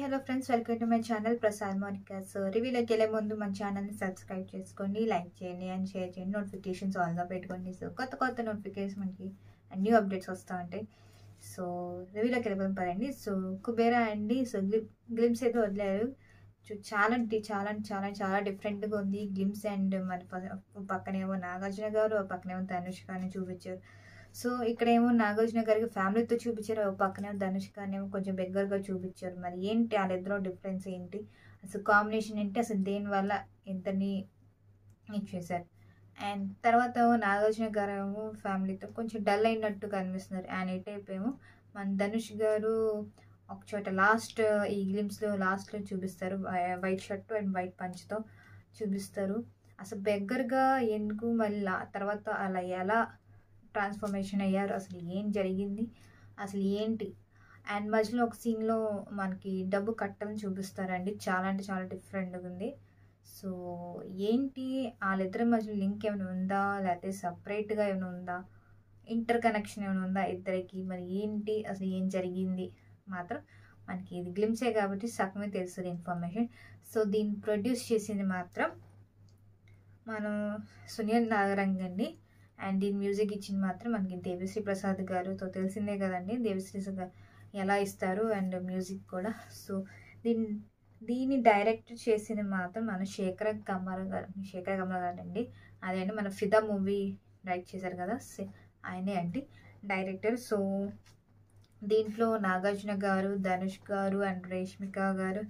Hello friends, welcome to my channel Prasad Monika. So రివ్యూలోకి వెళ్ళే ముందు మన ఛానల్ని సబ్స్క్రైబ్ చేసుకోండి, లైక్ చేయండి అండ్ షేర్ చేయండి. నోటిఫికేషన్స్ ఆన్లో పెట్టుకోండి. సో కొత్త నోటిఫికేషన్ మనకి న్యూ అప్డేట్స్ వస్తూ ఉంటాయి. సో రివ్యూలోకి వెళ్ళిపోతాం పదండి. సో కుబేరా అండి. సో గ్లిమ్స్ అయితే వదిలేరు. చాలా డిఫరెంట్గా ఉంది గ్లిమ్స్. అండ్ మరి పక్కనేమో నాగార్జున గారు, పక్కనేమో ధనుష్కని చూపించారు. సో ఇక్కడేమో నాగార్జున గారికి ఫ్యామిలీతో చూపించారు, పక్కనే ధనుష్కనేమో కొంచెం బెగ్గర్గా చూపించారు. మరి ఏంటి వాళ్ళిద్దరూ డిఫరెన్స్ ఏంటి, అసలు కాంబినేషన్ ఏంటి, అసలు దేనివల్ల ఇద్దరిని ఇచ్చేసారు. అండ్ తర్వాత నాగార్జున గారు ఏమో ఫ్యామిలీతో కొంచెం డల్ అయినట్టు కనిపిస్తున్నారు. అండ్ ఈ టైప్ ఏమో మన ధనుష్ గారు ఒక చోట ఈ గ్లిమ్స్లో లాస్ట్లో చూపిస్తారు, వైట్ షర్ట్ అండ్ వైట్ పంచ్తో చూపిస్తారు. అసలు బెగ్గర్గా ఎందుకు, మళ్ళీ తర్వాత అలా ఎలా ట్రాన్స్ఫర్మేషన్ అయ్యారు, అసలు ఏం జరిగింది, అసలు ఏంటి. అండ్ మధ్యలో ఒక సీన్లో మనకి డబ్బు కట్టని చూపిస్తారండి. చాలా డిఫరెంట్గా ఉంది. సో ఏంటి వాళ్ళిద్దరి మధ్యలో లింక్ ఏమైనా ఉందా, లేకపోతే సపరేట్గా ఏమైనా ఉందా, ఇంటర్ కనెక్షన్ ఏమైనా ఉందా ఇద్దరికి, మరి ఏంటి అసలు ఏం జరిగింది మాత్రం మనకి ఇది గ్లిమ్సే కాబట్టి సగమే తెలుస్తుంది ఇన్ఫర్మేషన్. సో దీన్ని ప్రొడ్యూస్ చేసింది మాత్రం మనం సునీల్ నాగరంగ్ అండి. అండ్ దీని మ్యూజిక్ ఇచ్చింది మాత్రం మనకి దేవిశ్రీ ప్రసాద్ గారు. సో తెలిసిందే కదండి దేవిశ్రీ ఎలా ఇస్తారు అండ్ మ్యూజిక్ కూడా. సో దీన్ని డైరెక్ట్ చేసింది మాత్రం మన శేఖర్ కమల గారు అండి. అదే అండి మన ఫిదా మూవీ డైరెక్ట్ చేశారు కదా, ఆయనే అండి డైరెక్టర్. సో దీంట్లో నాగార్జున గారు, ధనుష్ గారు అండ్ రేష్మిక గారు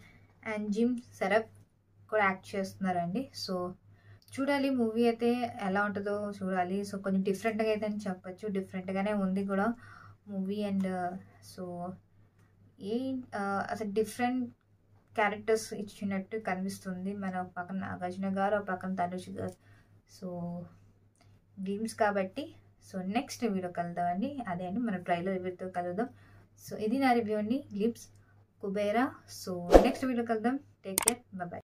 అండ్ జిమ్ సరఫ్ కూడా యాక్ట్ చేస్తున్నారండి. సో చూడాలి మూవీ అయితే ఎలా ఉంటుందో చూడాలి. సో కొంచెం డిఫరెంట్గా అయితే అని చెప్పచ్చు, డిఫరెంట్గానే ఉంది కూడా మూవీ. అండ్ సో అసలు డిఫరెంట్ క్యారెక్టర్స్ ఇచ్చినట్టు కనిపిస్తుంది. మన ఒక పక్కన నాగార్జున గారు, ఒక పక్కన ధనుష్ గారు. సో గ్లిమ్స్ కాబట్టి సో నెక్స్ట్ వీడియో కలుద్దామండి. అదే అండి మన ట్రైలర్ రివ్యూతో కలుద్దాం. సో ఇది నా రివ్యూ అండి glimpse Kubera. So next video కలుద్దాం. Take care, bye.